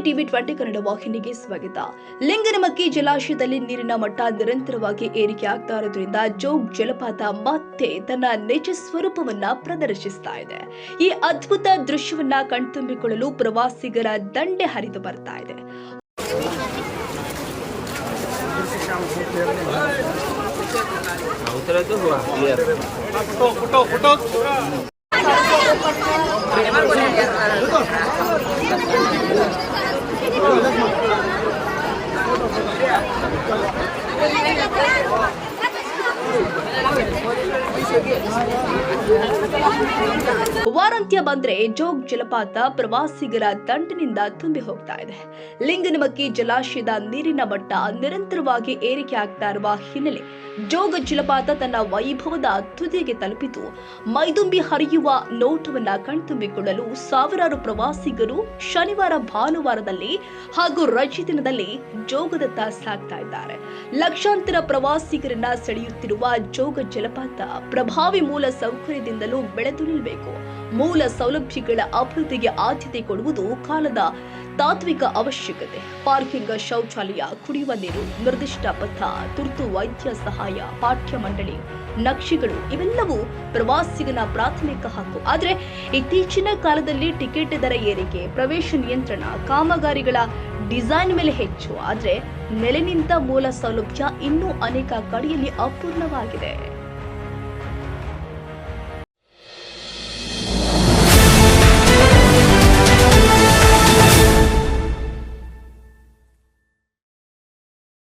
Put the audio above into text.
TV 20 Kannada ವಾಹಿನಿಗೆ ಸ್ವಾಗತ. ಲಿಂಗನಮಕ್ಕಿ ಜಲಾಶಯದಲ್ಲಿ ನೀರಿನ ಮಟ್ಟ ನಿರಂತರವಾಗಿ ಏರಿಕೆ ಆಗ್ತಾ ಇರೋದ್ರಿಂದ ಜೋಗ್ ಜಲಪಾತ ಮತ್ತೆ ತನ್ನ ನಿಜ ಸ್ವರೂಪವನ್ನ ಪ್ರದರ್ಶಿಸ್ತಾ ಇದೆ. ಈ ಅದ್ಭುತ ದೃಶ್ಯವನ್ನ ಕಣ್ತುಂಬಿಕೊಳ್ಳಲು ಪ್ರವಾಸಿಗರ ದಂಡೆ ಹರಿದು ಬರ್ತಾ ಇದೆ. ವಾರಾಂತ್ಯ ಬಂದ್ರೆ ಜೋಗ್ ಜಲಪಾತ ಪ್ರವಾಸಿಗರ ದಂಡಿನಿಂದ ತುಂಬಿ ಹೋಗ್ತಾ ಇದೆ. ಲಿಂಗನಮಕ್ಕಿ ಜಲಾಶಯದ ನೀರಿನ ಮಟ್ಟ ನಿರಂತರವಾಗಿ ಏರಿಕೆ ಆಗ್ತಾ ಇರುವ ಹಿನ್ನೆಲೆ ಜೋಗ ಜಲಪಾತ ತನ್ನ ವೈಭವದ ತುದಿಗೆ ತಲುಪಿತು. ಮೈದುಂಬಿ ಹರಿಯುವ ನೋಟವನ್ನ ಕಣ್ತುಂಬಿಕೊಳ್ಳಲು ಸಾವಿರಾರು ಪ್ರವಾಸಿಗರು ಶನಿವಾರ ಭಾನುವಾರದಲ್ಲಿ ಹಾಗೂ ರಜೆ ದಿನದಲ್ಲಿ ಜೋಗದತ್ತ ಸಾಗ್ತಾ ಇದ್ದಾರೆ. ಲಕ್ಷಾಂತರ ಪ್ರವಾಸಿಗರನ್ನ ಸೆಳೆಯುತ್ತಿರುವ ಜೋಗ ಜಲಪಾತ ಪ್ರಭಾವಿ ಮೂಲ ಸೌಕರ್ಯದಿಂದಲೂ ಬೆಳೆದು ನಿಲ್ಲಬೇಕು. ಮೂಲ ಸೌಲಭ್ಯಗಳ ಅಭಿವೃದ್ಧಿಗೆ ಆದ್ಯತೆ ಕೊಡುವುದು ಕಾಲದ ತಾತ್ವಿಕ ಅವಶ್ಯಕತೆ. ಪಾರ್ಕಿಂಗ್, ಶೌಚಾಲಯ, ಕುಡಿಯುವ ನೀರು, ನಿರ್ದಿಷ್ಟ ಪಥ, ತುರ್ತು ವೈದ್ಯ ಸಹಾಯ, ಪಾಠ್ಯ ಮಂಡಳಿ, ನಕ್ಷೆಗಳು ಇವೆಲ್ಲವೂ ಪ್ರವಾಸಿಗನ ಪ್ರಾಥಮಿಕ ಹಕ್ಕು. ಆದರೆ ಇತ್ತೀಚಿನ ಕಾಲದಲ್ಲಿ ಟಿಕೆಟ್ ದರ ಏರಿಕೆ, ಪ್ರವೇಶ ನಿಯಂತ್ರಣ, ಕಾಮಗಾರಿಗಳ ಡಿಸೈನ್ ಮೇಲೆ ಹೆಚ್ಚು. ಆದರೆ ನೆಲೆ ನಿಂತ ಮೂಲ ಸೌಲಭ್ಯ ಇನ್ನೂ ಅನೇಕ ಕಡೆಯಲ್ಲಿ ಅಪೂರ್ಣವಾಗಿದೆ.